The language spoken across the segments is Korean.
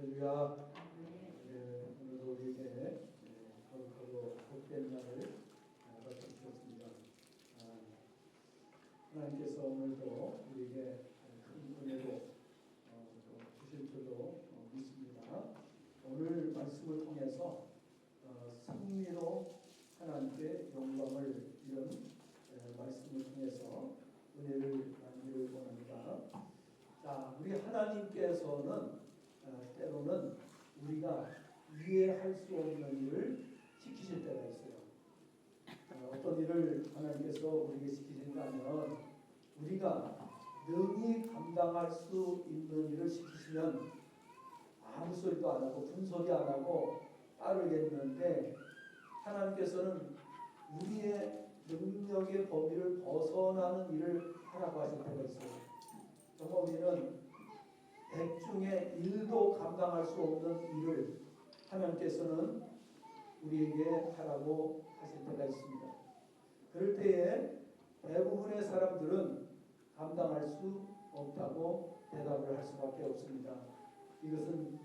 할렐루야. 오늘도 우리에게 거룩하고 복된 날을 허락해 주셨습니다. 하나님께서 오늘도 우리에게 큰 은혜로 주실 줄로 믿습니다. 오늘 말씀을 통해서 승리로 하나님께 영광을 이런 말씀을 통해서 은혜를 나누기를 원합니다. 자, 우리 하나님께서는 때로는 우리가 이해할 수 없는 일을 시키실 때가 있어요. 어떤 일을 하나님께서 우리에게 시키신가 하면 우리가 능히 감당할 수 있는 일을 시키시면 아무 소리도 안 하고 분소리 안 하고 따르겠는데, 하나님께서는 우리의 능력의 범위를 벗어나는 일을 하라고 하실 때가 있어요. 정말 우리는 100 중에 1도 감당할 수 없는 일을 하나님께서는 우리에게 하라고 하실 때가 있습니다. 그럴 때에 대부분의 사람들은 감당할 수 없다고 대답을 할 수밖에 없습니다. 이것은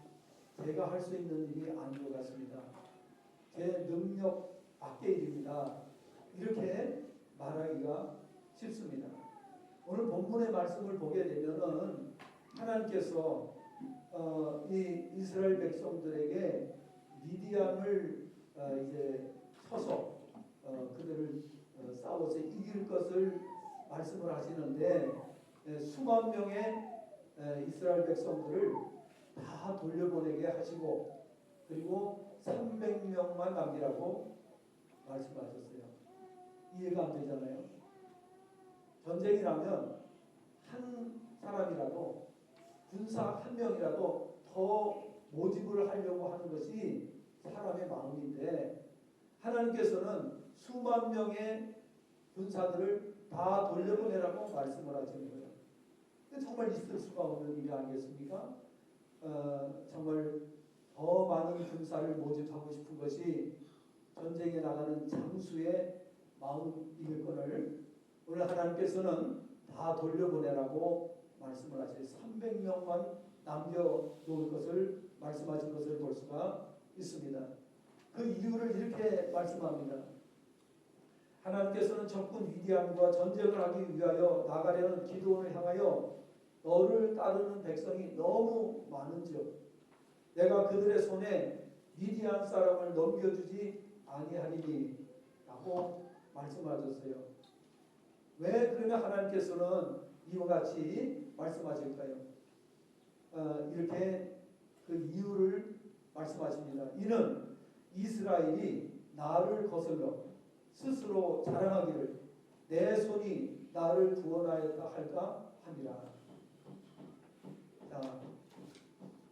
제가 할 수 있는 일이 아닌 것 같습니다. 제 능력 밖의 일입니다. 이렇게 말하기가 쉽습니다. 오늘 본문의 말씀을 보게 되면은 하나님께서 이 이스라엘 백성들에게 미디안을 이제 쳐서 그들을 싸워서 이길 것을 말씀을 하시는데, 수만 명의 이스라엘 백성들을 다 돌려보내게 하시고 그리고 300명만 남기라고 말씀하셨어요. 이해가 안 되잖아요. 전쟁이 나면 한 사람이라도, 군사 한 명이라도 더 모집을 하려고 하는 것이 사람의 마음인데, 하나님께서는 수만 명의 군사들을 다 돌려보내라고 말씀을 하시는 거예요. 정말 있을 수가 없는 일이 아니겠습니까? 정말 더 많은 군사를 모집하고 싶은 것이 전쟁에 나가는 장수의 마음이겠거늘 오늘 하나님께서는 다 돌려보내라고 말씀을 하셔요. 300명만 남겨놓을 것을 말씀하신 것을 볼 수가 있습니다. 그 이유를 이렇게 말씀합니다. 하나님께서는 적군 미디안과 전쟁을 하기 위하여 나가려는 기드온을 향하여 너를 따르는 백성이 너무 많은즉 내가 그들의 손에 미디안 사람을 넘겨주지 아니하리니 라고 말씀하셨어요. 왜 그러면 하나님께서는 이와 같이 말씀하실까요? 이렇게 그 이유를 말씀하십니다. 이는 이스라엘이 나를 거슬러 스스로 자랑하기를 내 손이 나를 구원하였다 할까 함이라. 자,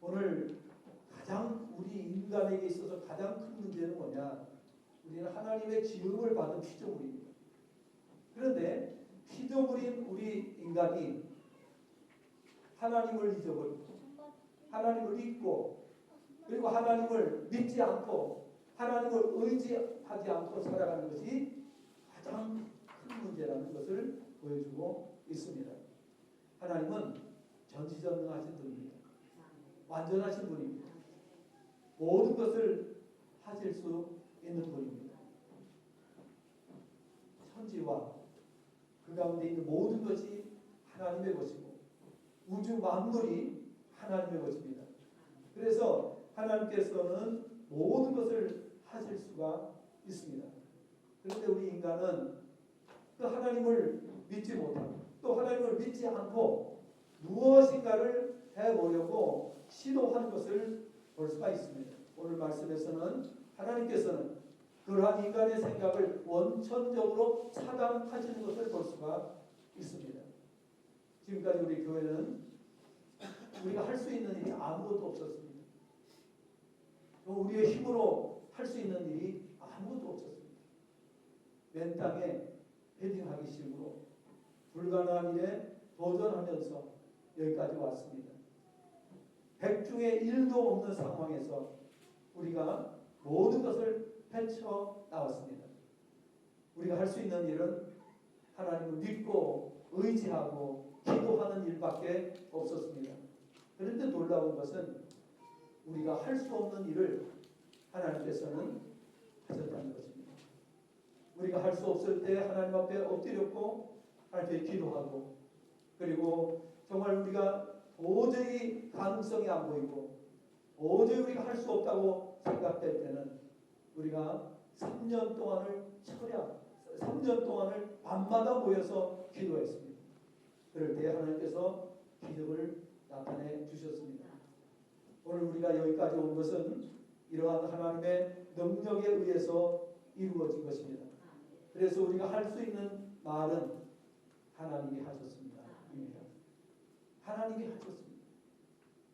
오늘 가장 우리 인간에게 있어서 가장 큰 문제는 뭐냐? 우리는 하나님의 지음을 받은 피조물입니다. 그런데 피조물인 우리 인간이 하나님을 잊어버리고 하나님을 잊고 그리고 하나님을 믿지 않고 하나님을 의지하지 않고 살아가는 것이 가장 큰 문제라는 것을 보여주고 있습니다. 하나님은 전지전능하신 분입니다. 완전하신 분입니다. 모든 것을 하실 수 있는 분입니다. 천지와 그 가운데 있는 모든 것이 하나님의 것이고 우주 만물이 하나님의 것입니다. 그래서 하나님께서는 모든 것을 하실 수가 있습니다. 그런데 우리 인간은 그 하나님을 믿지 못하고 또 하나님을 믿지 않고 무엇인가를 해보려고 시도하는 것을 볼 수가 있습니다. 오늘 말씀에서는 하나님께서는 그러한 인간의 생각을 원천적으로 차단하시는 것을 볼 수가 있습니다. 지금까지 우리 교회는 우리가 할 수 있는 일이 아무것도 없었습니다. 우리의 힘으로 할 수 있는 일이 아무것도 없었습니다. 맨 땅에 헤딩하기 식으로 불가능한 일에 도전하면서 여기까지 왔습니다. 100 중에 1도 없는 상황에서 우리가 모든 것을 펼쳐 나왔습니다. 우리가 할 수 있는 일은 하나님을 믿고 의지하고 기도하는 일밖에 없었습니다. 그런데 놀라운 것은 우리가 할 수 없는 일을 하나님께서는 하셨다는 것입니다. 우리가 할 수 없을 때 하나님 앞에 엎드렸고 하나님 앞에 기도하고, 그리고 정말 우리가 도저히 가능성이 안 보이고 도저히 우리가 할 수 없다고 생각될 때는 우리가 3년 동안을 3년 동안을 밤마다 모여서 기도했습니다. 그럴 때 하나님께서 기적을 나타내 주셨습니다. 오늘 우리가 여기까지 온 것은 이러한 하나님의 능력에 의해서 이루어진 것입니다. 그래서 우리가 할 수 있는 말은 하나님이 하셨습니다. 하나님이 하셨습니다.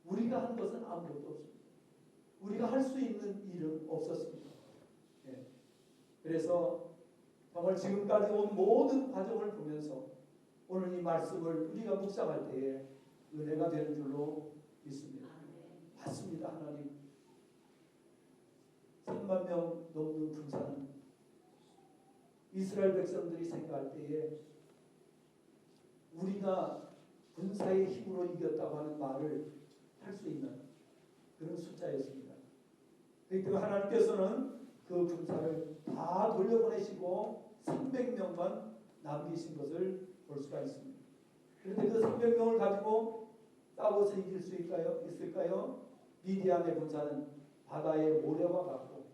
우리가 한 것은 아무것도 없습니다. 우리가 할 수 있는 일은 없었습니다. 예. 그래서 정말 지금까지 온 모든 과정을 보면서 오늘 이 말씀을 우리가 묵상할 때에 은혜가 되는 줄로 믿습니다. 맞습니다. 하나님 3만 명 넘는 군사는 이스라엘 백성들이 생각할 때에 우리가 군사의 힘으로 이겼다고 하는 말을 할 수 있는 그런 숫자였습니다. 그렇기 때문에 하나님께서는 그 군사를 다 돌려보내시고 300명만 남기신 것을 볼 수가 있습니다. 그런데 그 300명을 가지고 싸워서 이길 수 있을까요? 미디안의 군사는 바다의 모래와 같고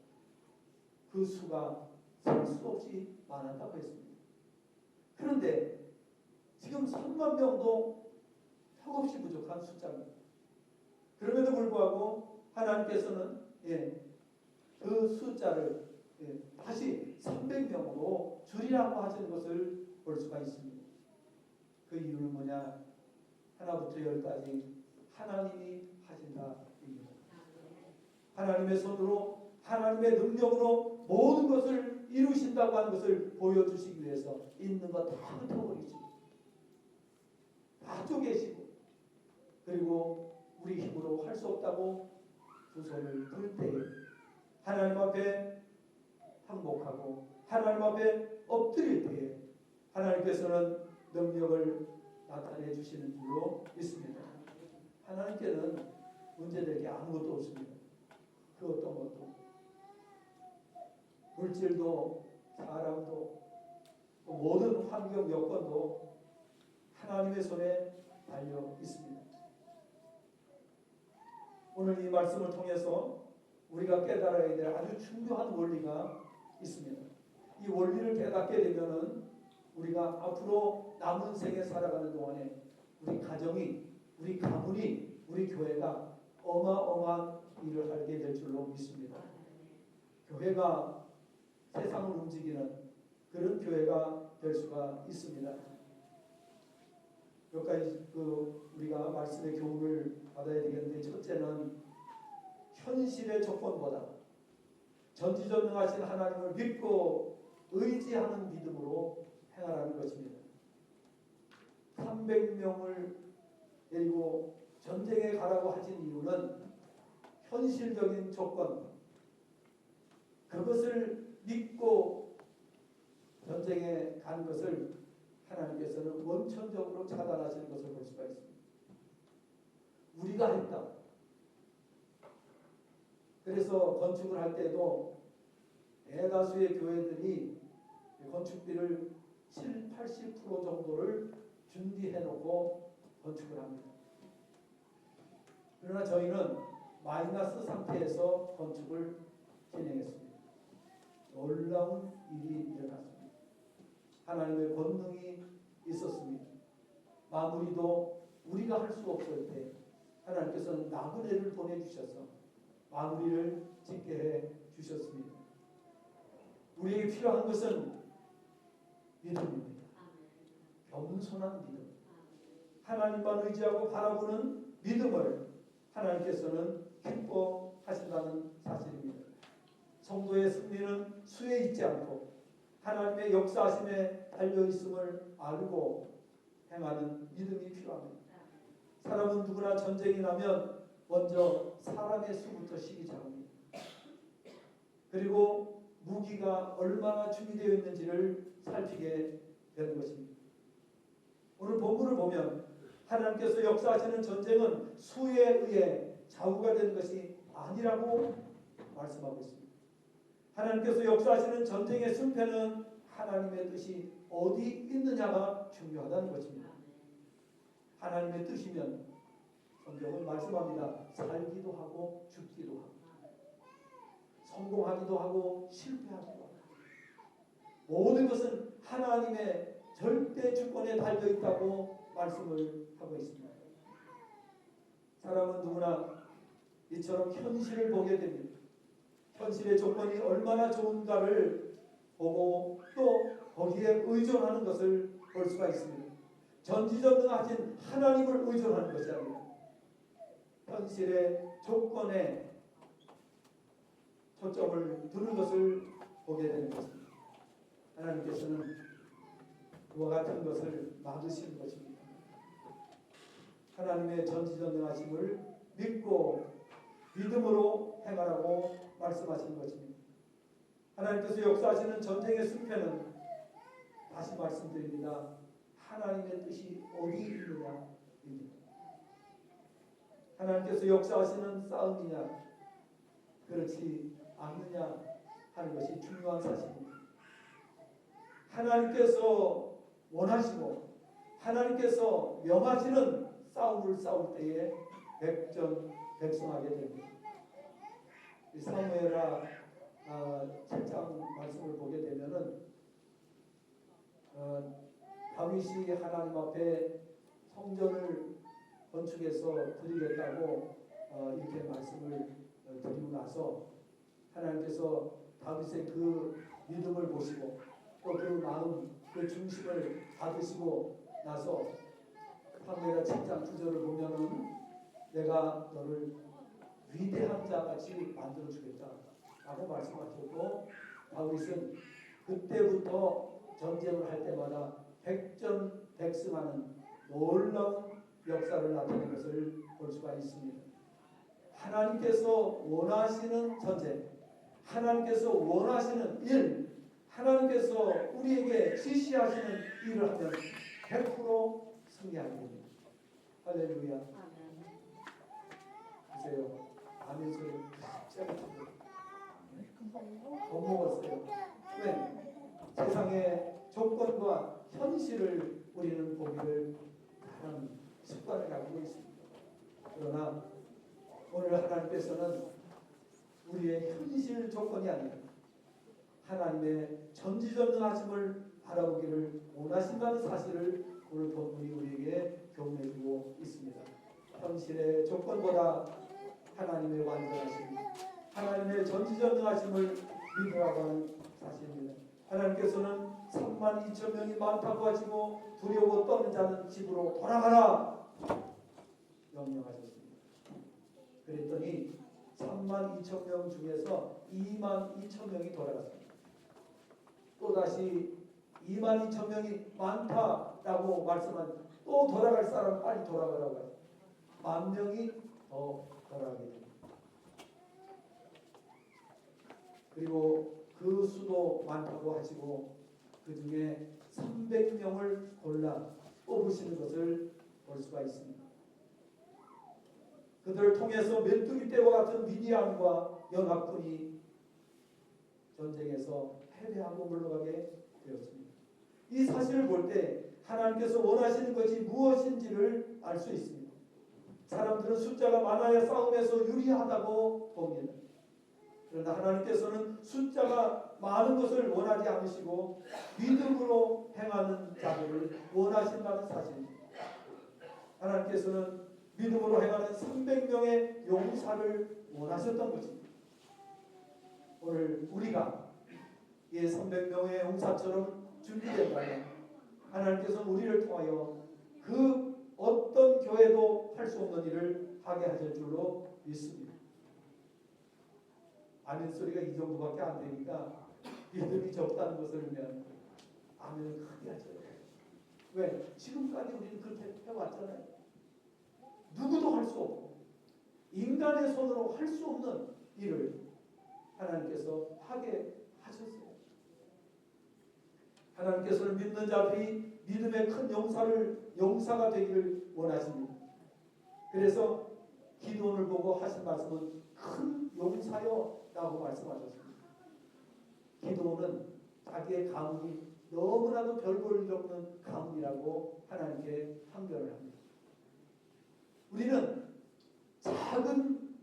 그 수가 셀 수 없이 많았다고 했습니다. 그런데 지금 3만 명도 턱없이 부족한 숫자입니다. 그럼에도 불구하고 하나님께서는 그 숫자를 다시 300명으로 줄이라고 하시는 것을 볼 수가 있습니다. 그 이유는 뭐냐? 하나부터 열까지 하나님이 하신다입니다. 하나님의 손으로 하나님의 능력으로 모든 것을 이루신다고 하는 것을 보여주시기 위해서 있는 것 다 흩어버리시고 다 쪼개시고, 그리고 우리 힘으로 할 수 없다고 두 손을 들 때에 하나님 앞에 항복하고 하나님 앞에 엎드릴 때에 하나님께서는 능력을 나타내 주시는 줄로 믿습니다. 하나님께는 문제될 게 아무것도 없습니다. 그 어떤 것도, 물질도 사람도 모든 환경 여건도 하나님의 손에 달려 있습니다. 오늘 이 말씀을 통해서 우리가 깨달아야 될 아주 중요한 원리가 있습니다. 이 원리를 깨닫게 되면은 우리가 앞으로 남은 생에 살아가는 동안에 우리 가정이, 우리 가문이, 우리 교회가 어마어마한 일을 하게 될 줄로 믿습니다. 교회가 세상을 움직이는 그런 교회가 될 수가 있습니다. 몇 가지 우리가 말씀의 교훈을 받아야 되겠는데, 첫째는 현실의 조건보다 전지전능하신 하나님을 믿고 의지하는 믿음으로 행하라는 것입니다. 300명을 데리고 전쟁에 가라고 하신 이유는 현실적인 조건, 그것을 믿고 전쟁에 가는 것을 하나님께서는 원천적으로 차단하시는 것을 볼 수가 있습니다. 우리가 했다. 그래서 건축을 할 때도 대다수의 교회들이 건축비를 70-80% 정도를 준비해 놓고 건축을 합니다. 그러나 저희는 마이너스 상태에서 건축을 진행했습니다. 놀라운 일이 일어났습니다. 하나님의 권능이 있었습니다. 마무리도 우리가 할 수 없을 때 하나님께서는 나그네를 보내주셔서 마무리를 짓게 해 주셨습니다. 우리에게 필요한 것은 믿음입니다. 겸손한 믿음. 하나님만 의지하고 바라보는 믿음을 하나님께서는 기뻐하신다는 사실입니다. 성도의 승리는 수에 있지 않고 하나님의 역사하심에 달려있음을 알고 행하는 믿음이 필요합니다. 사람은 누구나 전쟁이 나면 먼저 사람의 수부터 시기작합니다. 그리고 무기가 얼마나 준비되어 있는지를 살피게 되는 것입니다. 오늘 본문을 보면 하나님께서 역사하시는 전쟁은 수에 의해 좌우가 되는 것이 아니라고 말씀하고 있습니다. 하나님께서 역사하시는 전쟁의 승패는 하나님의 뜻이 어디 있느냐가 중요하다는 것입니다. 하나님의 뜻이면 성경은 말씀합니다. 살기도 하고 죽기도 하고 성공하기도 하고 실패하기도 하고 모든 것은 하나님의 절대 주권에 달려 있다고 말씀을 하고 있습니다. 사람은 누구나 이처럼 현실을 보게 됩니다. 현실의 조건이 얼마나 좋은가를 보고 또 거기에 의존하는 것을 볼 수가 있습니다. 전지전능하신 하나님을 의존하는 것이 아니라 현실의 조건에 초점을 두는 것을 보게 되는 것입니다. 하나님께서는 그와 같은 것을 막으시는 것입니다. 하나님의 전지전능하심을 믿고 믿음으로 행하라고 말씀하시는 것입니다. 하나님께서 역사하시는 전쟁의 승패는 다시 말씀드립니다. 하나님의 뜻이 어디 있느냐입니다. 하나님께서 역사하시는 싸움이냐 그렇지 않느냐 하는 것이 중요한 사실입니다. 하나님께서 원하시고 하나님께서 명하시는 싸움을 싸울 때에 백전백승하게 됩니다. 사무엘하 7장 말씀을 보게 되면은 다윗이 하나님 앞에 성전을 건축해서 드리겠다고 이렇게 말씀을 드리고 나서 하나님께서 다윗의 그 믿음을 보시고 또 그 마음 그 중심을 받으시고 나서 사무엘하 7장 9절을 보면은 내가 너를 위대한 자같이 만들어 주겠다 라고 말씀하셨고 다윗은 그때부터 전쟁을 할 때마다 백전백승하는 놀라운 역사를 나타낸 것을 볼 수가 있습니다. 하나님께서 원하시는 전쟁, 하나님께서 원하시는 일, 하나님께서 우리에게 지시하시는 일을 하면 100% 승리하게 됩니다. 할렐루야. 보세요. 아멘 소리 갑자기 겁먹었어요. 왜? 세상의 조건과 현실을 우리는 보기를 하는 습관을 가지고 있습니다. 그러나 오늘 하나님께서는 우리의 현실 조건이 아니라 하나님의 전지전능하심을 바라보기를 원하신다는 사실을 오늘 본문이 우리에게 교훈해주고 있습니다. 현실의 조건보다 하나님의 완전하심, 하나님의 전지전능하심을 믿으라고 하는 사실입니다. 하나님께서는 32,000명이 많다고 하시고 두려워 떠는 자는 집으로 돌아가라 명령하셨습니다. 그랬더니 32,000명 중에서 22,000명이 돌아갔습니다. 또다시 22,000명이 많다라고 말씀한 또 돌아갈 사람 빨리 돌아가라고 하죠. 10,000명이 더 돌아가게 됩니다. 그리고 그 수도 많다고 하시고 그 중에 300명을 골라 뽑으시는 것을 볼 수가 있습니다. 그들을 통해서 메뚜기 떼와 같은 미디안과 연합군이 전쟁에서 패배하고 물러가게 되었습니다. 이 사실을 볼 때 하나님께서 원하시는 것이 무엇인지를 알 수 있습니다. 사람들은 숫자가 많아야 싸움에서 유리하다고 봅니다. 그러나 하나님께서는 숫자가 많은 것을 원하지 않으시고 믿음으로 행하는 자들을 원하신다는 사실입니다. 하나님께서는 믿음으로 행하는 300명의 용사를 원하셨던 것입니다. 오늘 우리가 이 300명의 용사처럼 준비된다면 하나님께서 우리를 통하여 그 어떤 교회도 할 수 없는 일을 하게 하실 줄로 믿습니다. 아멘 소리가 이 정도밖에 안 되니까 믿음이 적다는 것을 알면 아멘을 크게 하죠. 왜? 지금까지 우리는 그렇게 해왔잖아요. 누구도 할 수 없고 인간의 손으로 할 수 없는 일을 하나님께서 하게 하셨어요. 하나님께서는 믿는 자들이 믿음의 큰 용사가 되기를 원하십니다. 그래서 기도를 보고 하신 말씀은 큰 용사여 라고 말씀하셨습니다. 기도는 자기의 가문이 너무나도 별 볼 일 없는 가문이라고 하나님께 판결을 합니다. 우리는 작은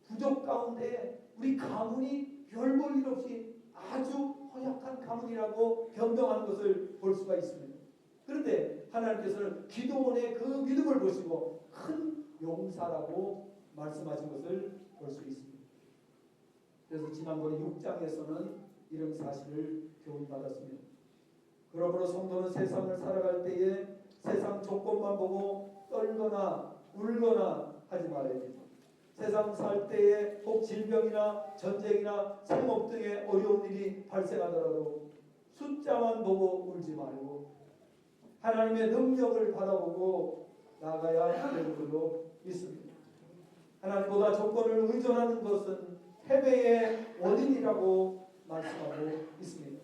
부족 가운데 우리 가문이 별 볼 일 없이 아주 허약한 가문이라고 변명하는 것을 볼 수가 있습니다. 그런데 하나님께서는 기도원의 그 믿음을 보시고 큰 용사라고 말씀하신 것을 볼 수 있습니다. 그래서 지난번에 6장에서는 이런 사실을 교훈받았습니다. 그러므로 성도는 세상을 살아갈 때에 세상 조건만 보고 떨거나 울거나 하지 말아야 됩니다. 세상 살 때에 혹 질병이나 전쟁이나 생업 등의 어려운 일이 발생하더라도 숫자만 보고 울지 말고 하나님의 능력을 바라보고 나가야 되는 걸로 믿습니다. 하나님보다 조건을 의존하는 것은 패배의 원인이라고 말씀하고 있습니다.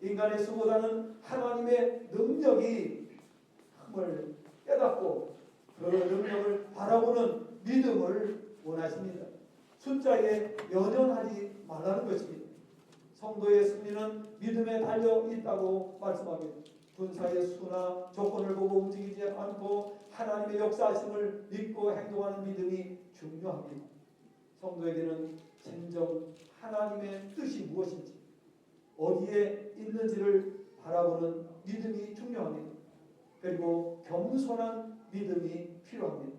인간의 수보다는 하나님의 능력이 흠을 깨닫고 그 능력을 바라보는 믿음을 원하십니다. 숫자에 연연하지 말라는 것입니다. 성도의 승리는 믿음에 달려 있다고 말씀합니다. 군사의 수나 조건을 보고 움직이지 않고 하나님의 역사하심을 믿고 행동하는 믿음이 중요합니다. 성도에게는 진정 하나님의 뜻이 무엇인지 어디에 있는지를 바라보는 믿음이 중요합니다. 그리고 겸손한 믿음이 필요합니다.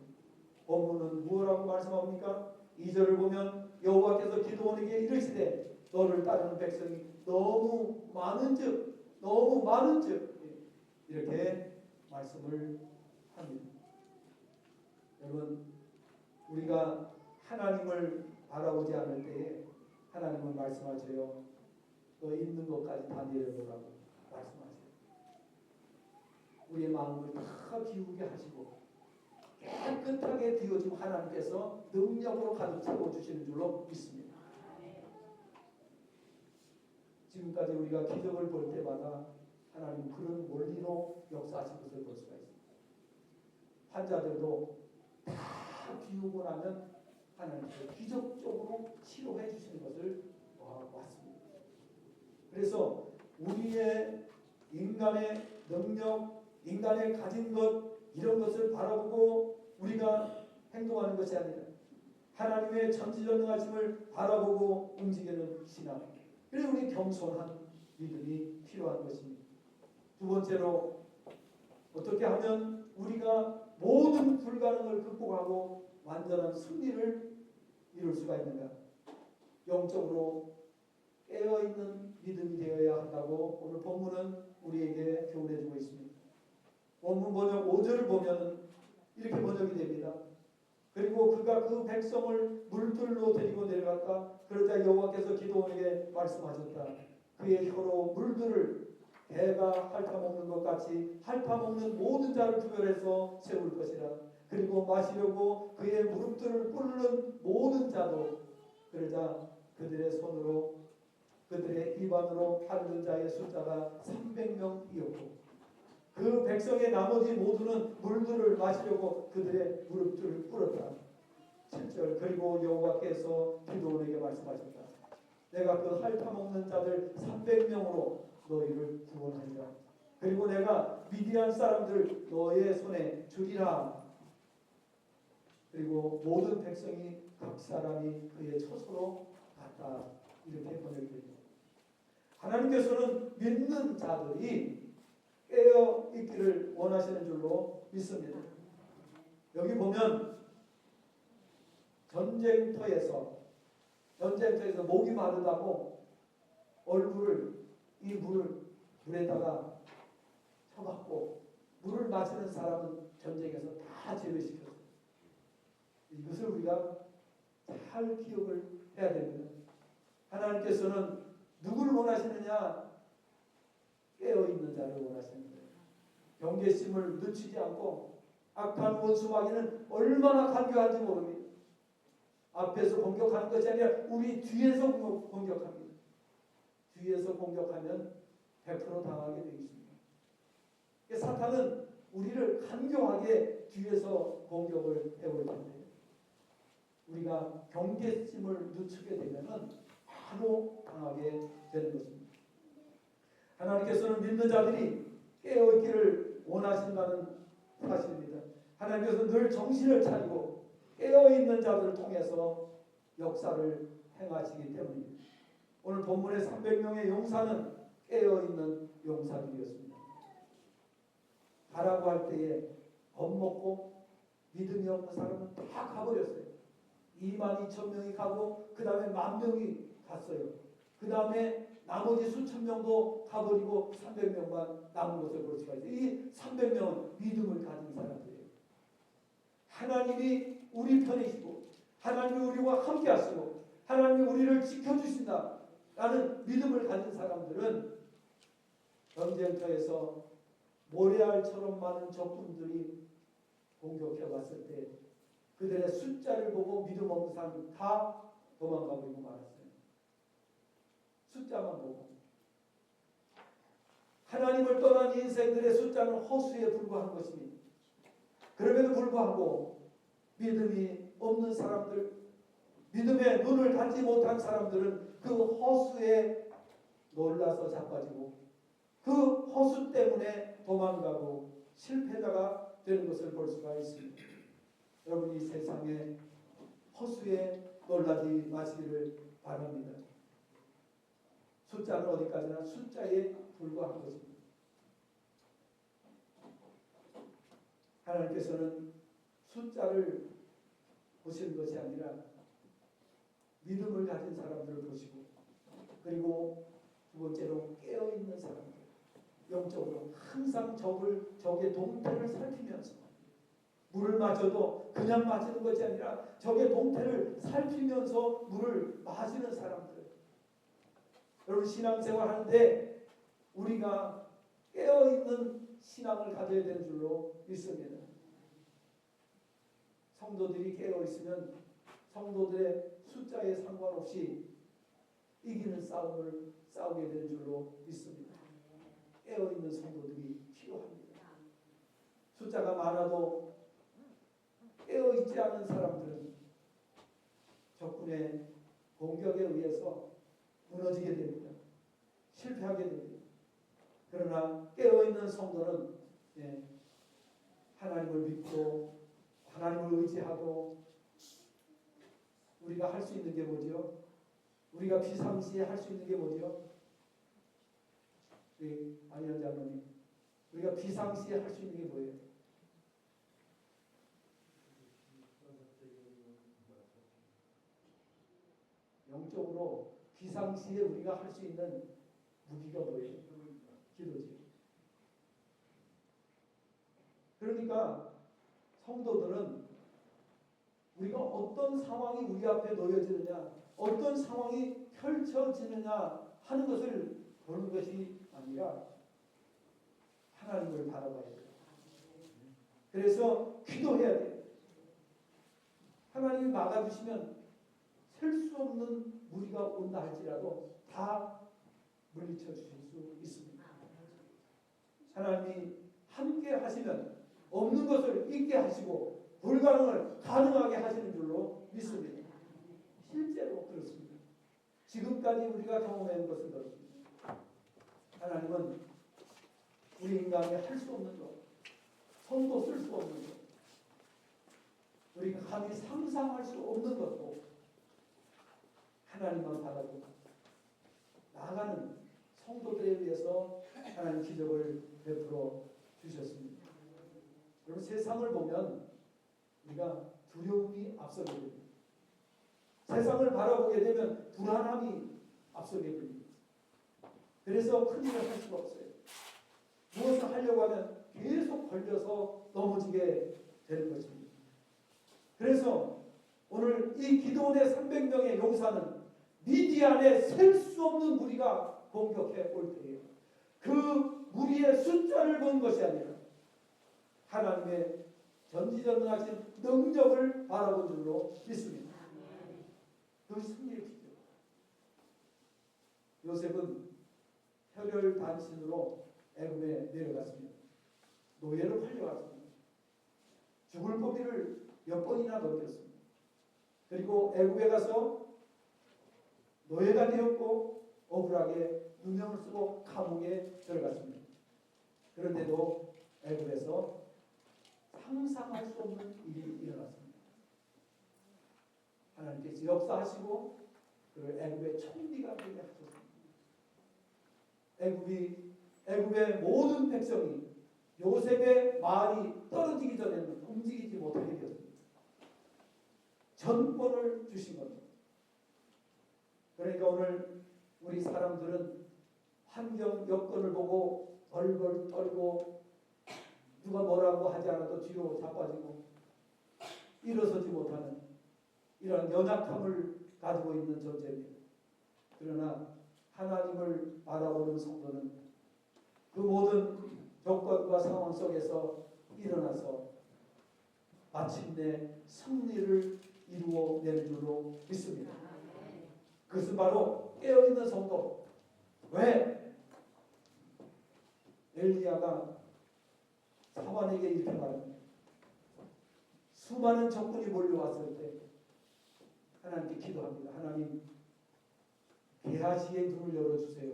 본문은 무엇라고 말씀합니까? 2절을 보면 여호와께서 기드온에게 이르시되 너를 따르는 백성이 너무 많은즉 이렇게 말씀을 합니다. 여러분, 우리가 하나님을 바라보지 않을 때에 하나님은 말씀하세요. 너 있는 것까지 다 내려놓으라고 말씀하세요. 우리의 마음을 다 비우게 하시고 깨끗하게 비워지고 하나님께서 능력으로 가득 채워주시는 줄로 믿습니다. 지금까지 우리가 기적을 볼 때마다 하나님 그런 원리로 역사하신 것을 볼 수가 있습니다. 환자들도 다 비우고 나면 하나님께서 기적적으로 치료해 주시는 것을 보았습니다. 그래서 우리의 인간의 능력, 인간의 가진 것 이런 것을 바라보고 우리가 행동하는 것이 아니라 하나님의 전지전능하심을 바라보고 움직이는 신앙. 그래서 우리 겸손한 믿음이 필요한 것입니다. 두 번째로 어떻게 하면 우리가 모든 불가능을 극복하고 완전한 승리를 이룰 수가 있는가? 영적으로 깨어있는 믿음이 되어야 한다고 오늘 본문은 우리에게 교훈해주고 있습니다. 본문 번역 5절을 보면 이렇게 번역이 됩니다. 그리고 그가 그 백성을 물들로 데리고 내려갔다. 그러자 여호와께서 기드온에게 말씀하셨다. 그의 혀로 물들을 개가 핥아먹는 것 같이 핥아먹는 모든 자를 구별해서 세울 것이라. 그리고 마시려고 그의 무릎들을 꿇는 모든 자도 그러자 그들의 손으로 그들의 입안으로 핥는 자의 숫자가 300명이었고 그 백성의 나머지 모두는 물들을 마시려고 그들의 무릎들을 꿇었다. 7절 그리고 여호와께서 기드온에게 말씀하셨다. 내가 그 핥아먹는 자들 300명으로 너희를 구원하리라. 그리고 내가 미디안 사람들 너의 손에 주리라. 그리고 모든 백성이 각 사람이 그의 처소로 갔다. 이렇게 번역이 됩니다. 하나님께서는 믿는 자들이 깨어 있기를 원하시는 줄로 믿습니다. 여기 보면 전쟁터에서 목이 마르다고 얼굴을 이 물에다가 쳐박고 물을 마시는 사람은 전쟁에서 다 제외시켰어요. 이것을 우리가 잘 기억을 해야 됩니다. 하나님께서는 누구를 원하시느냐? 깨어있는 자를 원하시는 거예요. 경계심을 늦추지 않고 악한 원수 마귀는 얼마나 간교한지 모릅니다. 앞에서 공격하는 것이 아니라 우리 뒤에서 공격합니다. 뒤에서 공격하면 100% 당하게 되어 있습니다. 사탄은 우리를 간교하게 뒤에서 공격을 해올 텐데 우리가 경계심을 늦추게 되면은 바로 당하게 되는 것입니다. 하나님께서는 믿는 자들이 깨어있기를 원하신다는 사실입니다. 하나님께서는 늘 정신을 차리고 깨어있는 자들을 통해서 역사를 행하시기 때문입니다. 오늘 본문의 300명의 용사는 깨어있는 용사들이었습니다. 가라고 할 때에 겁먹고 믿음이 없는 사람은 다 가버렸어요. 22,000명이 가고 그 다음에 10,000명이 갔어요. 그 다음에 나머지 수천 명도 가버리고 300명만 남은 것을 볼 수가 있어요. 이 300명은 믿음을 가진 사람들이에요. 하나님이 우리 편이시고 하나님이 우리와 함께 하시고 하나님이 우리를 지켜주신다 라는 믿음을 가진 사람들은 전쟁터에서 모래알처럼 많은 적군들이 공격해 왔을 때 그들의 숫자를 보고 믿음 없는 사람이 다 도망가 버리고 말았어요. 숫자만 보고. 하나님을 떠난 인생들의 숫자는 허수에 불과한 것입니다. 그럼에도 불구하고 믿음이 없는 사람들, 믿음에 눈을 닫지 못한 사람들은 그 허수에 놀라서 자빠지고 그 허수 때문에 도망가고 실패자가 되는 것을 볼 수가 있습니다. 여러분 이 세상에 허수에 놀라지 마시기를 바랍니다. 숫자는 어디까지나 숫자에 불과한 것입니다. 하나님께서는 숫자를 보시는 것이 아니라 믿음을 가진 사람들을 보시고 그리고 두 번째로 깨어있는 사람들 영적으로 항상 적의 동태를 살피면서 물을 마셔도 그냥 마시는 것이 아니라 적의 동태를 살피면서 물을 마시는 사람들. 여러분 신앙생활 하는데 우리가 깨어있는 신앙을 가져야 되는 줄로 믿습니다. 성도들이 깨어있으면 성도들의 숫자에 상관없이 이기는 싸움을 싸우게 되는 줄로 믿습니다. 깨어있는 성도들이 필요합니다. 숫자가 많아도 깨어있지 않은 사람들은 적군의 공격에 의해서 무너지게 됩니다. 실패하게 됩니다. 그러나 깨어있는 성도는 하나님을 믿고 하나님을 의지하고 우리가 할 수 있는 게 뭐죠? 우리가 비상시에 할 수 있는 게 뭐죠? 우리 안현 장로님, 우리가 비상시에 할 수 있는 게 뭐예요? 영적으로 비상시에 우리가 할 수 있는 무기가 뭐예요? 기도지. 그러니까 성도들은 우리가 어떤 상황이 우리 앞에 놓여지느냐, 어떤 상황이 펼쳐지느냐 하는 것을 보는 것이 아니라 하나님을 바라봐야 돼요. 그래서 기도해야 돼요. 하나님이 막아주시면 셀 수 없는 무리가 온다 할지라도 다 물리쳐 주실 수 있습니다. 하나님이 함께 하시면 없는 것을 있게 하시고 불가능을 가능하게 하시는 줄로 믿습니다. 실제로 그렇습니다. 지금까지 우리가 경험한 것은 그렇습니다. 하나님은 우리 인간이 할 수 없는 것, 손도 쓸 수 없는 것, 우리가 감히 상상할 수 없는 것도 하나님만 바라고 나아가는 성도들에 의해서 하나님 기적을 베풀어 주셨습니다. 여러분 세상을 보면 우리가 두려움이 앞서게 됩니다. 세상을 바라보게 되면 불안함이 앞서게 됩니다. 그래서 큰 일을 할 수가 없어요. 무엇을 하려고 하면 계속 걸려서 넘어지게 되는 것입니다. 그래서 오늘 이 기드온의 300명의 용사는 미디안에 셀 수 없는 무리가 공격해 올 때에 그 무리의 숫자를 본 것이 아니라 하나님의 전지전능하신 능력을 바라본 줄로 믿습니다. 그것이 승리의 기죠. 요셉은 혈혈단신으로 애굽에 내려갔습니다. 노예로 팔려갔습니다. 죽을 고비를 몇 번이나 넘겼습니다. 그리고 애굽에 가서 노예가 되었고 억울하게 누명을 쓰고 감옥에 들어갔습니다. 그런데도 애굽에서 상상할 수 없는 일이 일어났습니다. 하나님께서 역사하시고 그를 애굽의 총리가 되게 하셨습니다. 애굽의 모든 백성이 요셉의 말이 떨어지기 전에는 움직이지 못하게 되었습니다. 전권을 주신 겁니다. 그러니까 오늘 우리 사람들은 환경 여건을 보고 벌벌 떨고 누가 뭐라고 하지 않아도 뒤로 자빠지고 일어서지 못하는 이런 연약함을 가지고 있는 존재입니다. 그러나 하나님을 바라보는 성도는 그 모든 조건과 상황 속에서 일어나서 마침내 승리를 이루어낼 줄로 믿습니다. 그것은 바로 깨어있는 성도. 왜? 엘리야가 사환에게 이렇게 말합니다. 수많은 적군이 몰려왔을 때 하나님께 기도합니다. 하나님, 게하시의 눈을 열어주세요.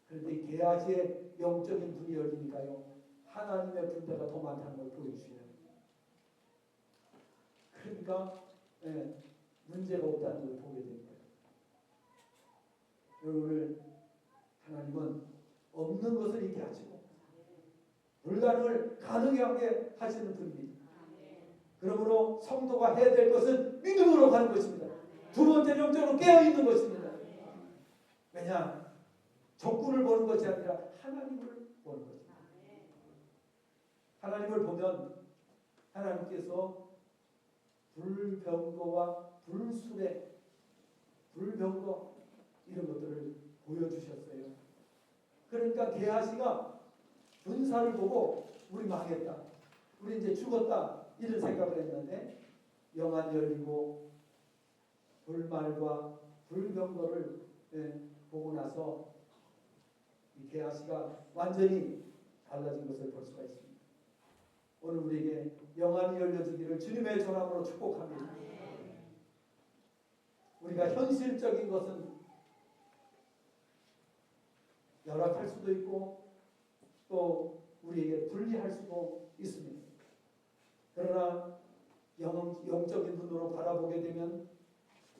그런데 게하시의 영적인 눈이 열리니까요, 하나님의 군대가 더 많다는 걸 보여주셔야 됩니다. 그러니까 문제가 없다는 걸 보게 됩니다. 여러분을 하나님은 없는 것을 있게 하시고 불가능을 가능하게 하시는 분입니다. 그러므로 성도가 해야 될 것은 믿음으로 가는 것입니다. 두 번째 영적으로 깨어있는 것입니다. 왜냐? 적군을 보는 것이 아니라 하나님을 보는 것입니다. 하나님을 보면 하나님께서 불병거와 불순애, 불병거 이런 것들을 보여주셨어요. 그러니까 게하시가 군사를 보고 우리 망했다, 우리 이제 죽었다 이런 생각을 했는데 영안 열리고 불말과 불병거를 보고 나서 이 게하시가 완전히 달라진 것을 볼 수가 있습니다. 오늘 우리에게 영안이 열려지기를 주님의 전함으로 축복합니다. 우리가 현실적인 것은 열악할 수도 있고 또 우리에게 불리할 수도 있습니다. 그러나 영적인 눈으로 바라보게 되면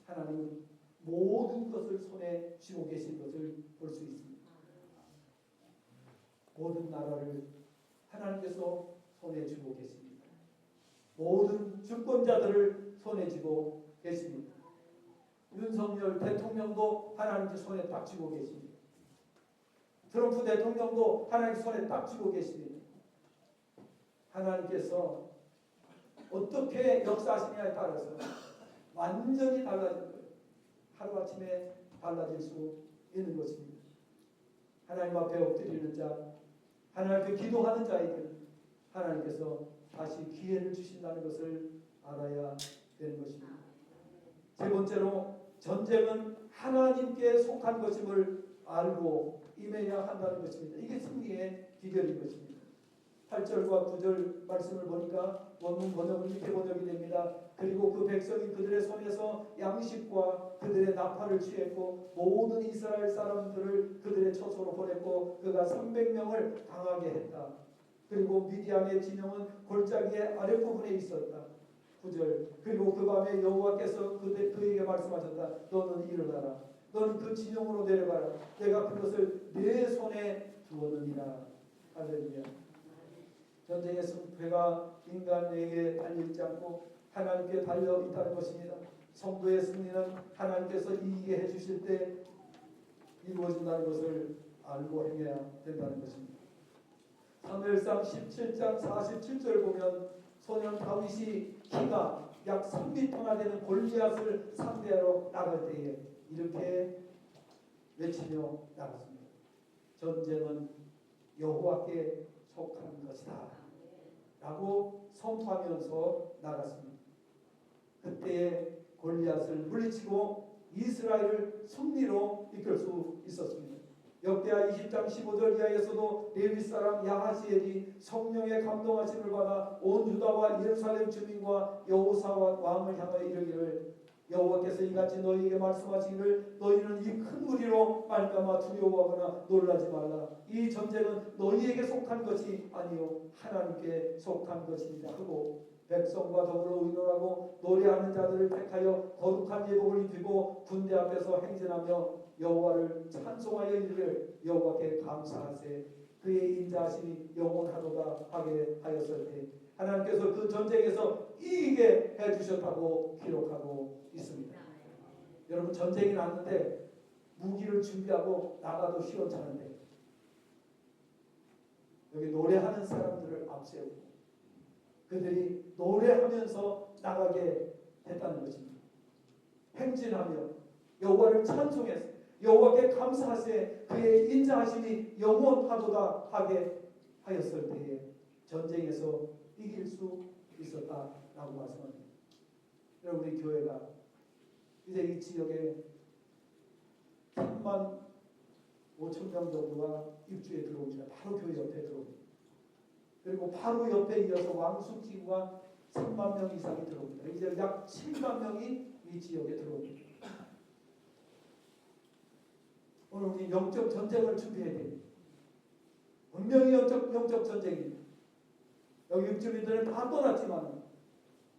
하나님은 모든 것을 손에 쥐고 계신 것을 볼 수 있습니다. 모든 나라를 하나님께서 손에 쥐고 계십니다. 모든 주권자들을 손에 쥐고 계십니다. 윤석열 대통령도 하나님께 손에 딱 쥐고 계십니다. 트럼프 대통령도 하나님 손에 딱 쥐고 계십니다. 하나님께서 어떻게 역사하시냐에 따라서 완전히 달라질 거예요. 하루아침에 달라질 수 있는 것입니다. 하나님 앞에 엎드리는 자, 하나님 앞에 기도하는 자에게는 하나님께서 다시 기회를 주신다는 것을 알아야 되는 것입니다. 세 번째로 전쟁은 하나님께 속한 것임을 알고 임해야 한다는 것입니다. 이게 승리의 비결인 것입니다. 8절과 9절 말씀을 보니까 원문 번역은 이렇게 번역이 됩니다. 그리고 그 백성이 그들의 손에서 양식과 그들의 나팔을 취했고 모든 이스라엘 사람들을 그들의 처소로 보냈고 그가 300명을 당하게 했다. 그리고 미디안의 진영은 골짜기의 아랫부분에 있었다. 9절 그리고 그 밤에 여호와께서 그에게 말씀하셨다. 너는 일어나라. 너는 그 진영으로 내려가라. 내가 그것을 내 손에 두었느니라. 할렐루야. 전쟁의 승패가 인간에게 달려있지 않고 하나님께 달려있다는 것입니다. 성도의 승리는 하나님께서 이기게 해주실 때 이루어진다는 것을 알고 행해야 된다는 것입니다. 사무엘상 17장 47절 보면 소년 다윗이 키가 약 3m나 되는 골리앗을 상대하러 나갈 때에 이렇게 외치며 나갔습니다. 전쟁은 여호와께 속한 것이다 라고 선포하면서 나갔습니다. 그때에 골리앗을 물리치고 이스라엘을 승리로 이끌 수 있었습니다. 역대하 20장 15절 이하에서도 레위 사람 야하시엘이 성령의 감동하심을 받아 온 유다와 예루살렘 주민과 여호사밧 왕을 향하여 이르기를 여호와께서 이같이 너희에게 말씀하시기를 너희는 이 큰 무리로 말미암아 두려워하거나 놀라지 말라. 이 전쟁은 너희에게 속한 것이 아니요 하나님께 속한 것이니라 하고 백성과 더불어 의논하고 노래하는 자들을 택하여 거룩한 예복을 입히고 군대 앞에서 행진하며 여호와를 찬송하여 이르기를 여호와께 감사하세 그의 인자하심이 영원하도다 하게 하였을 때 하나님께서 그 전쟁에서 이기게 해주셨다고 기록하고 있습니다. 여러분 전쟁이 났는데 무기를 준비하고 나가도 시원찮은데 여기 노래하는 사람들을 앞세우고 그들이 노래하면서 나가게 했다는 것입니다. 행진하며 여호와를 찬송해서 여호와께 감사하세 그의 인자하심이 영원하도다 하게 하였을 때에 전쟁에서 이길 수 있었다라고 말씀합니다. 여러분 우리 교회가 이제 이 지역에 3만 5천 명 정도가 입주에 들어옵니다. 바로 교회 옆에 들어옵니다. 그리고 바로 옆에 이어서 왕숙지구가 3만 명 이상이 들어옵니다. 이제 약 7만 명이 이 지역에 들어옵니다. 오늘 우리 영적 전쟁을 준비해야 됩니다. 분명히 영적 전쟁입니다. 여기 육주민들은 다 떠났지만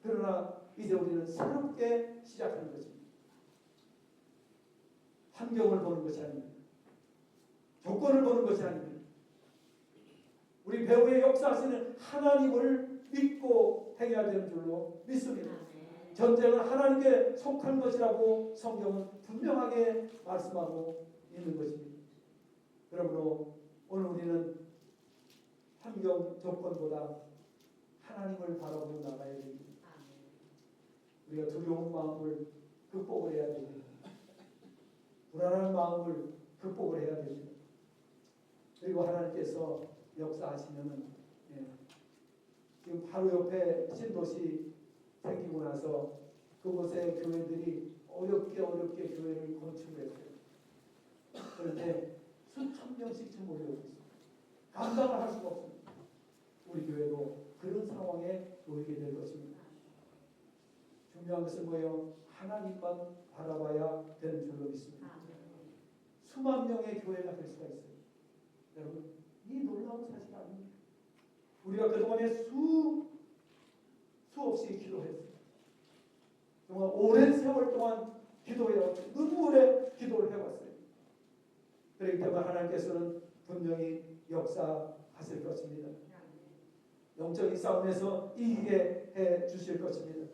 그러나 이제 우리는 새롭게 시작하는 것입니다. 환경을 보는 것이 아닙니다. 조건을 보는 것이 아닙니다. 우리 배후에 역사하시는 하나님을 믿고 행해야 되는 줄로 믿습니다. 전쟁은 하나님께 속한 것이라고 성경은 분명하게 말씀하고 있는 것입니다. 그러므로 오늘 우리는 환경 조건보다 하나님을 바라보고 나가야 됩니다. 우리가 두려운 마음을 극복을 해야 됩니다. 불안한 마음을 극복을 해야 됩니다. 그리고 하나님께서 역사하시면은 지금 바로 옆에 신도시 생기고 나서 그곳에 교회들이 어렵게 교회를 건축했어요. 그런데 수천 명씩 지금 몰려오고 있습니다. 감당을 할 수가 없습니다. 우리 교회도 그런 상황에 놓이게 될 것입니다. 중요한 것은 뭐예요? 하나님만 바라봐야 되는 줄로 믿습니다. 수만 명의 교회가 될 수가 있어요. 여러분 이 놀라운 사실 아닙니까? 우리가 그동안에 수없이 기도했어요. 정말 오랜 세월 동안 기도해왔어요. 눈물의 기도를 해왔어요. 그렇기 때문에 하나님께서는 분명히 역사하실 것입니다. 영적인 싸움에서 이기게 해 주실 것입니다.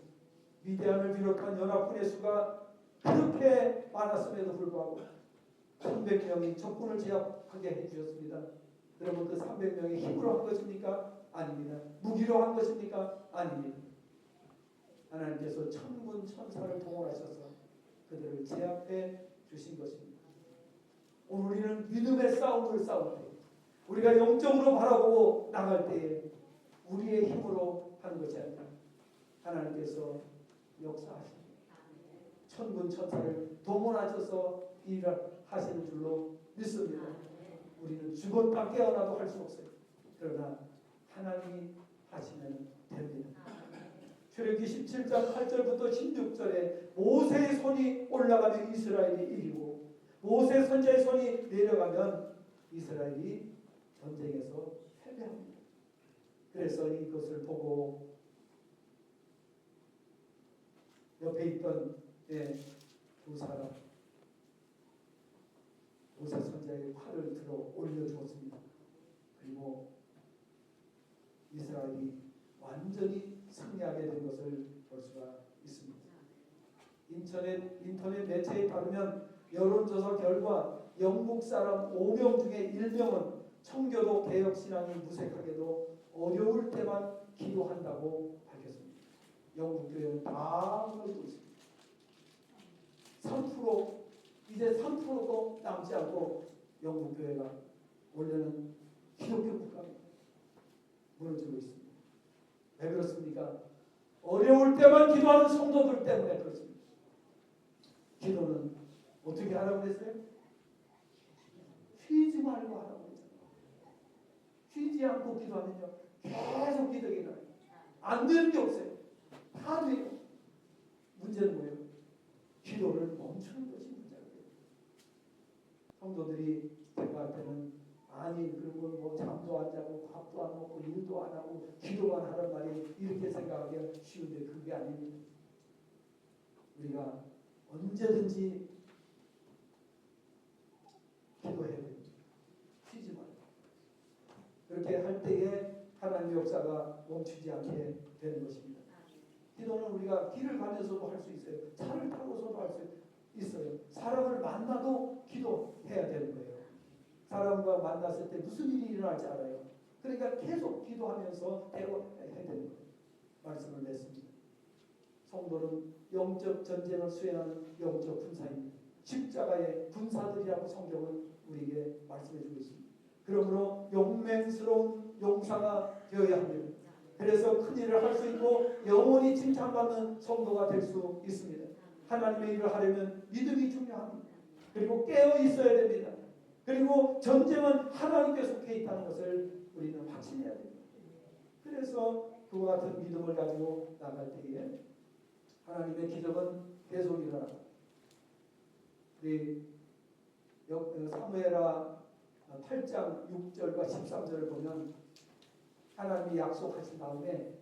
미디안을 비롯한 연합군의 수가 그렇게 많았음에도 불구하고 300명이 적군을 제압하게 해주셨습니다. 여러분 그 300명이 힘으로 한 것입니까? 아닙니다. 무기로 한 것입니까? 아닙니다. 하나님께서 천군 천사를 동원하셔서 그들을 제압해 주신 것입니다. 오늘 우리는 믿음의 싸움을 싸울 때 우리가 영적으로 바라보고 나갈 때에 우리의 힘으로 하는 것이 아니라 하나님께서 역사하십니다. 천군 천사를 동원하셔서 일을 하시는 줄로 믿습니다. 우리는 죽었다 깨어나도 할 수 없어요. 그러나 하나님이 하시면 됩니다. 출애굽기 17장 8절부터 16절에 모세의 손이 올라가면 이스라엘이 이기고 모세 선지자의 손이 내려가면 이스라엘이 전쟁에서 패배합니다. 그래서 이것을 보고 옆에 있던 두 사람 모세 선지자의 팔을 들어 올려주었습니다. 그리고 이스라엘이 완전히 승리하게 된 것을 볼 수가 있습니다. 인터넷 매체에 따르면 여론조사 결과 영국 사람 5명 중에 1명은 청교도 개혁신앙이 무색하게도 어려울 때만 기도한다고 밝혔습니다. 영국 교회는 다 그러고 있습니다. 3% 이제 3%도 남지 않고 영국 교회가 원래는 기독교 국가입니다. 무너지고 있습니다. 왜 그렇습니까? 어려울 때만 기도하는 성도들 때문에 그렇습니다. 기도는 어떻게 하라고 했어요? 쉬지 말고 하라고 했잖아요. 쉬지 않고 기도하면요 계속 기도가 나요. 안 되는 게 없어요. 다 돼요. 문제는 뭐예요? 기도를 멈추는 것이 문제예요. 성도들이 생각할 때는 아니 그리고 뭐 잠도 안 자고 밥도 안 먹고 일도 안 하고 기도만 하는 말이 이렇게 생각하기가 쉬운데 그게 아닙니다. 우리가 언제든지 기도해야 됩니다. 쉬지 말고. 그렇게 할 때에 하나님의 역사가 멈추지 않게 되는 것입니다. 기도는 우리가 길을 가면서도 할 수 있어요. 차를 타고서도 할 수 있어요. 사람을 만나도 기도해야 되는 거예요. 사람과 만났을 때 무슨 일이 일어날지 알아요. 그러니까 계속 기도하면서 대화해야 되는 거예요. 말씀을 냈습니다. 성도는 영적 전쟁을 수행하는 영적 군사입니다. 십자가의 군사들이라고 성경은 우리에게 말씀해 주고 있습니다. 그러므로 용맹스러운 용사가 되어야 합니다. 그래서 큰 일을 할 수 있고 영원히 칭찬받는 성도가 될 수 있습니다. 하나님의 일을 하려면 믿음이 중요합니다. 그리고 깨어 있어야 됩니다. 그리고 전쟁은 하나님께 속해 있다는 것을 우리는 확신해야 됩니다. 그래서 그와 같은 믿음을 가지고 나갈 때에 하나님의 기적은 계속 일어납니다. 우리 사무엘하 8장 6절과 13절을 보면 하나님이 약속하신 다음에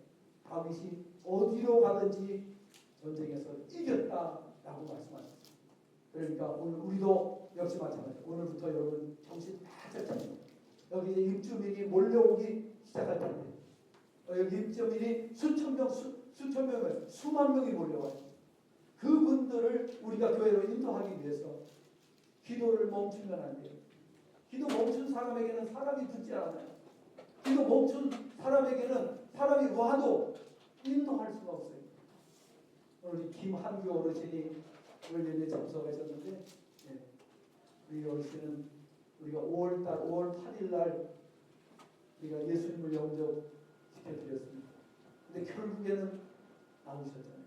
다윗이 어디로 가든지 전쟁에서 이겼다라고 말씀하셨습니다. 그러니까 오늘 우리도 역시 마찬가지입니다. 오늘부터 여러분 정신 바짝 차리고 여기 이제 입주민이 몰려오기 시작할 텐데 여기 입주민이 수천 명을 수만 명이 몰려와요. 그분들을 우리가 교회로 인도하기 위해서 기도를 멈추면 안 돼요. 기도 멈춘 사람에게는 사람이 붙지 않아요. 기도 멈춘 사람에게는 사람이 와도 인도할 수가 없어요. 오늘 김한규 어르신이 원래에 참석하셨는데 네. 우리 어르신은 우리가 5월 8일 날 우리가 예수님을 영접시켜드렸습니다. 근데 결국에는 나오셨잖아요.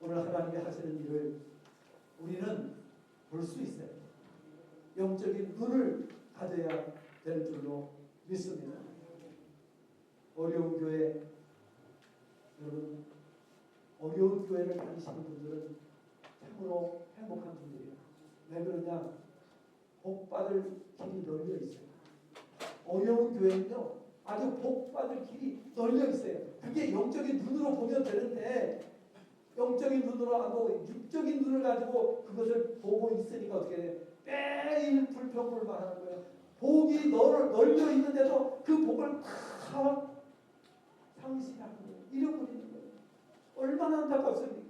오늘 하나님이 하시는 일을 우리는 볼 수 있어요. 영적인 눈을 가져야 될 줄로 믿습니다. 어려운 교회 여러분 어려운 교회를 다니시는 분들은 참으로 행복한 분들이에요. 왜 그러냐? 복받을 길이 널려 있어요. 어려운 교회는요 아주 복받을 길이 널려 있어요. 그게 영적인 눈으로 보면 되는데 영적인 눈으로 하고 육적인 눈을 가지고 그것을 보고 있으니까 어떻게 돼요? 매일 불평불만 하는 거예요. 복이 널려 있는데도 그 복을 다 상실하고 잃어버리는 거예요. 얼마나 안타깝습니까?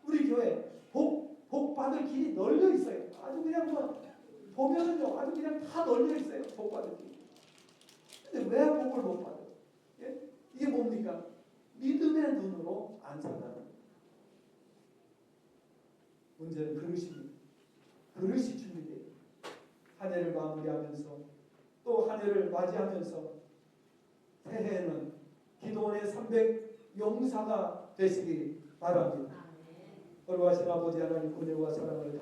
우리 교회 복 받을 길이 널려 있어요. 아주 그냥 뭐 보면은요 아주 그냥 다 널려 있어요. 복 받을 길. 근데 왜 복을 못 받아요? 예? 이게 뭡니까? 믿음의 눈으로 안 산다는 거예요. 문제는 그릇입니다. 그릇이 준비돼요. 한 해를 마무리하면서 또 한 해를 맞이하면서 새해에는 기도원의 300 용사가 되시기 바랍니다. 거룩하신 아버지 하나님 은혜와 사랑을